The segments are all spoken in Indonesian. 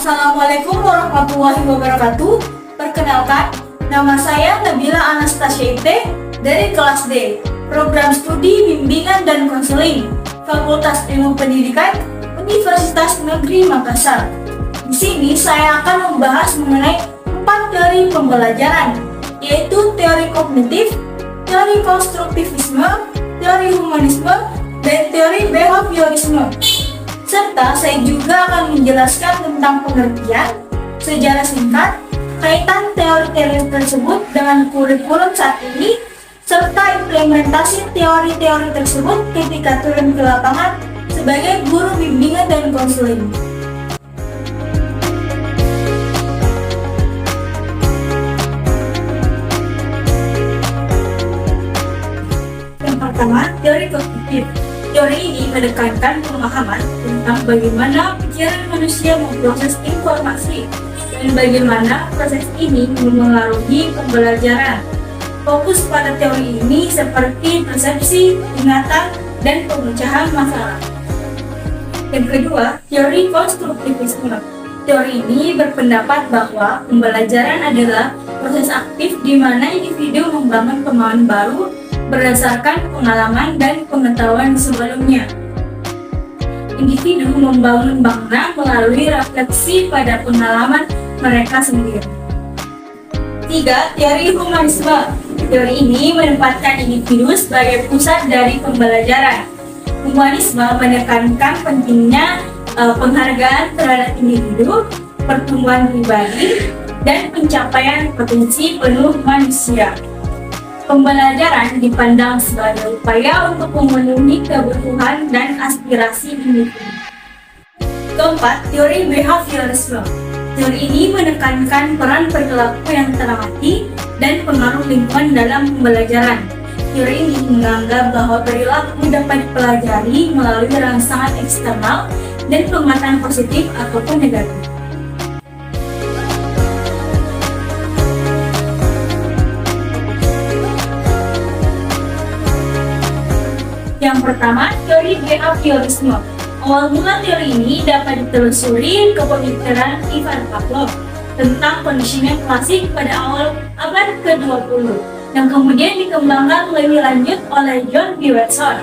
Assalamualaikum warahmatullahi wabarakatuh. Perkenalkan, nama saya Nabila Anastasia IT dari kelas D, Program Studi Bimbingan dan Konseling, Fakultas Ilmu Pendidikan, Universitas Negeri Makassar. Di sini saya akan membahas mengenai 4 teori pembelajaran, yaitu teori kognitif, teori konstruktivisme, teori humanisme, dan teori behaviorisme. Serta saya juga akan menjelaskan tentang pengertian, sejarah singkat, kaitan teori-teori tersebut dengan kurikulum saat ini, serta implementasi teori-teori tersebut ketika turun ke lapangan sebagai guru bimbingan dan konseling. Yang pertama, teori kognitif. Teori ini menekankan pemahaman tentang bagaimana pikiran manusia memproses informasi dan bagaimana proses ini memengaruhi pembelajaran. Fokus pada teori ini seperti persepsi, ingatan, dan pemecahan masalah. Yang kedua, teori konstruktivisme. Teori ini berpendapat bahwa pembelajaran adalah proses aktif di mana individu membangun pemahaman baru berdasarkan pengalaman dan pengetahuan sebelumnya. Individu membangun makna melalui refleksi pada pengalaman mereka sendiri. 3. Teori humanisme. Teori ini menempatkan individu sebagai pusat dari pembelajaran. Humanisme menekankan pentingnya penghargaan terhadap individu, pertumbuhan pribadi, dan pencapaian potensi penuh manusia. Pembelajaran dipandang sebagai upaya untuk memenuhi kebutuhan dan aspirasi individu. Keempat, teori behaviorisme. Teori ini menekankan peran perilaku yang teramati dan pengaruh lingkungan dalam pembelajaran. Teori ini menganggap bahwa perilaku dapat dipelajari melalui rangsangan eksternal dan penguatan positif ataupun negatif. Yang pertama, teori behaviorisme. Awal mula teori ini dapat ditelusuri ke pemikiran Ivan Pavlov tentang conditioning klasik pada awal abad ke-20 yang kemudian dikembangkan lebih lanjut oleh John B. Watson.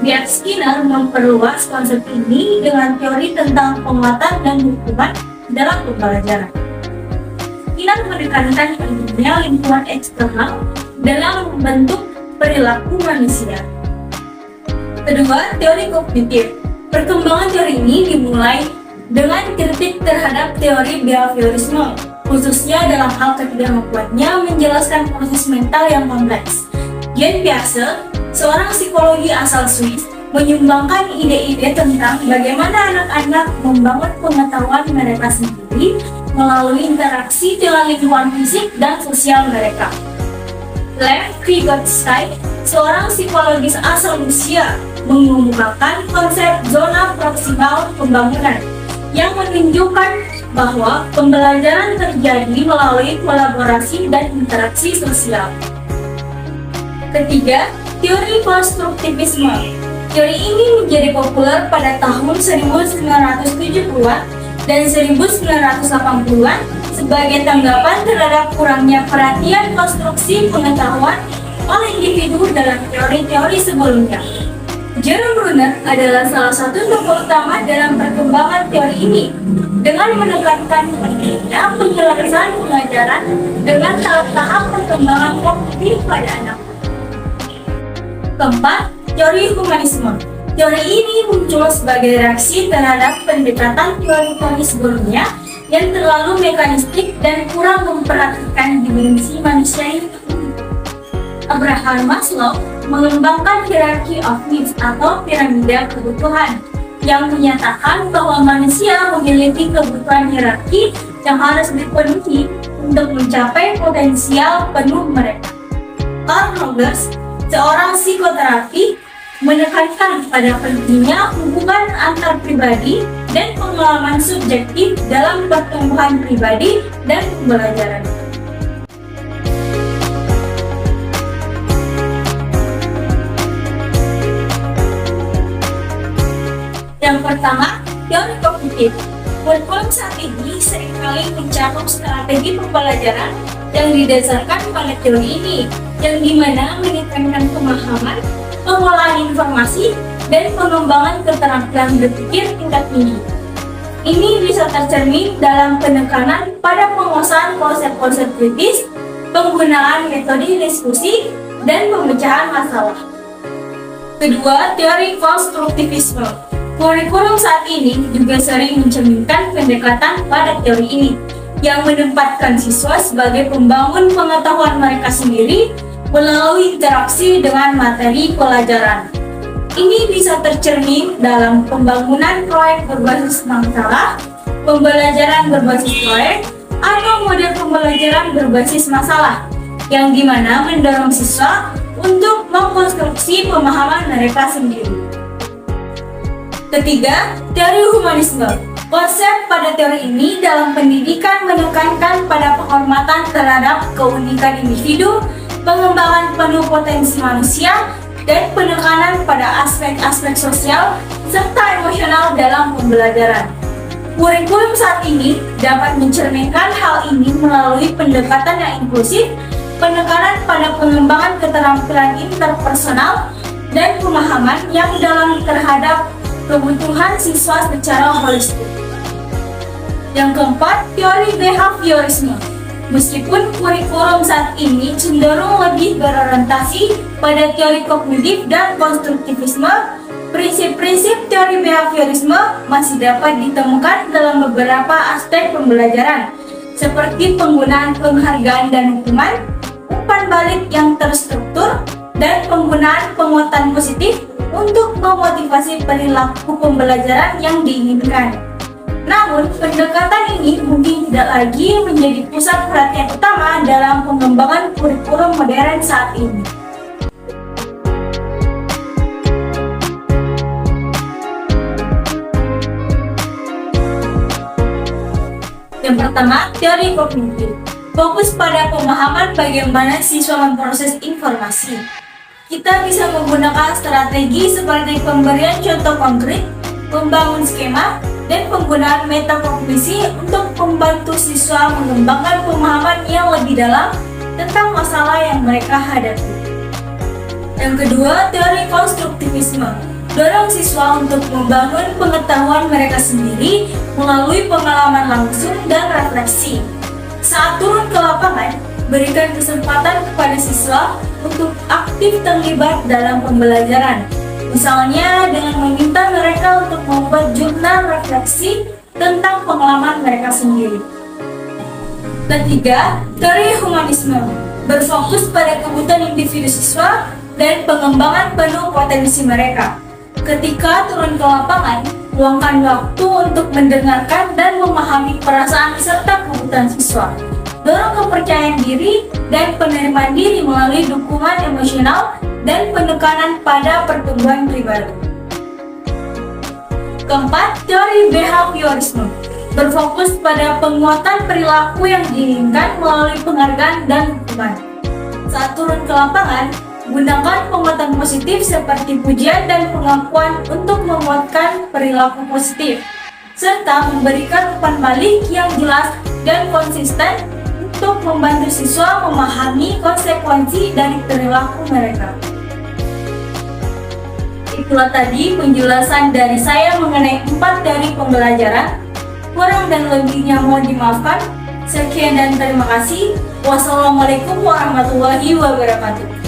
B.F. Skinner memperluas konsep ini dengan teori tentang penguatan dan hukuman dalam pembelajaran. Skinner menekankan pentingnya lingkungan eksternal dalam membentuk perilaku manusia. Kedua, teori kognitif. Perkembangan teori ini dimulai dengan kritik terhadap teori behaviorisme, khususnya dalam hal ketidakmampuannya menjelaskan proses mental yang kompleks. Jean Piaget, seorang psikologi asal Swiss, menyumbangkan ide-ide tentang bagaimana anak-anak membangun pengetahuan mereka sendiri melalui interaksi dengan lingkungan fisik dan sosial mereka. Lev Vygotsky, seorang psikologis asal Rusia, mengemukakan konsep zona proksimal pembangunan yang menunjukkan bahwa pembelajaran terjadi melalui kolaborasi dan interaksi sosial. Ketiga, teori konstruktivisme. Teori ini menjadi populer pada tahun 1970-an dan 1980-an sebagai tanggapan terhadap kurangnya perhatian konstruksi pengetahuan oleh individu dalam teori-teori sebelumnya. Jerome Bruner adalah salah satu tokoh utama dalam perkembangan teori ini dengan menekankan pentingnya penyelesaian pengajaran dengan tahap-tahap perkembangan kognitif pada anak. Keempat, teori humanisme. Teori ini muncul sebagai reaksi terhadap pendekatan teori-teori sebelumnya yang terlalu mekanistik dan kurang memperhatikan dimensi manusia ini. Abraham Maslow mengembangkan hierarchy of needs atau piramida kebutuhan yang menyatakan bahwa manusia memiliki kebutuhan hierarki yang harus dipenuhi untuk mencapai potensial penuh mereka. Carl Rogers, seorang psikoterapi, menekankan pada pentingnya hubungan antar pribadi dan pengalaman subjektif dalam pertumbuhan pribadi dan pembelajaran. Yang pertama, teori kognitif. Kurikulum saat ini seringkali mencakup strategi pembelajaran yang didasarkan pada teori ini, yang dimana menekankan pemahaman, pengolahan informasi, dan pengembangan keterampilan berpikir tingkat tinggi. Ini bisa tercermin dalam penekanan pada penguasaan konsep-konsep kritis, penggunaan metode diskusi, dan pemecahan masalah. Kedua, teori konstruktivisme. Kurikulum saat ini juga sering mencerminkan pendekatan pada teori ini, yang menempatkan siswa sebagai pembangun pengetahuan mereka sendiri melalui interaksi dengan materi pelajaran. Ini bisa tercermin dalam pembangunan proyek berbasis masalah, pembelajaran berbasis proyek, atau model pembelajaran berbasis masalah, yang dimana mendorong siswa untuk mengkonstruksi pemahaman mereka sendiri. Ketiga, teori humanisme. Konsep pada teori ini dalam pendidikan menekankan pada penghormatan terhadap keunikan individu, pengembangan penuh potensi manusia, dan penekanan pada aspek-aspek sosial serta emosional dalam pembelajaran. Kurikulum saat ini dapat mencerminkan hal ini melalui pendekatan yang inklusif, penekanan pada pengembangan keterampilan interpersonal, dan pemahaman yang dalam terhadap kebutuhan siswa secara holistik. Yang keempat, teori behaviorisme. Meskipun kurikulum saat ini cenderung lebih berorientasi pada teori kognitif dan konstruktivisme, prinsip-prinsip teori behaviorisme masih dapat ditemukan dalam beberapa aspek pembelajaran, seperti penggunaan penghargaan dan hukuman, umpan balik yang terstruktur, dan penggunaan penguatan positif untuk memotivasi perilaku pembelajaran yang diinginkan. Namun, pendekatan ini mungkin tidak lagi menjadi pusat perhatian utama dalam pengembangan kurikulum modern saat ini. Yang pertama, teori kognitif. Fokus pada pemahaman bagaimana siswa memproses informasi. Kita bisa menggunakan strategi seperti pemberian contoh konkret, membangun skema, dan penggunaan metakognisi untuk membantu siswa mengembangkan pemahaman yang lebih dalam tentang masalah yang mereka hadapi. Yang kedua, teori konstruktivisme. Dorong siswa untuk membangun pengetahuan mereka sendiri melalui pengalaman langsung dan refleksi. Saat turun ke lapangan, berikan kesempatan kepada siswa untuk aktif terlibat dalam pembelajaran. Misalnya dengan meminta mereka untuk membuat jurnal refleksi tentang pengalaman mereka sendiri. Ketiga, teori humanisme. Berfokus pada kebutuhan individu siswa dan pengembangan penuh potensi mereka. Ketika turun ke lapangan, luangkan waktu untuk mendengarkan dan memahami perasaan serta kebutuhan siswa. Dorong kepercayaan diri dan penerimaan diri melalui dukungan emosional dan penekanan pada pertumbuhan pribadi. Keempat, teori behaviorisme. Berfokus pada penguatan perilaku yang diinginkan melalui penghargaan dan hukuman. Saat turun ke lapangan, gunakan penguatan positif seperti pujian dan pengakuan untuk menguatkan perilaku positif, serta memberikan umpan balik yang jelas dan konsisten untuk membantu siswa memahami konsekuensi dari perilaku mereka. Itulah tadi penjelasan dari saya mengenai 4 teori pembelajaran. Kurang dan lebihnya mohon dimaafkan. Sekian dan terima kasih. Wassalamualaikum warahmatullahi wabarakatuh.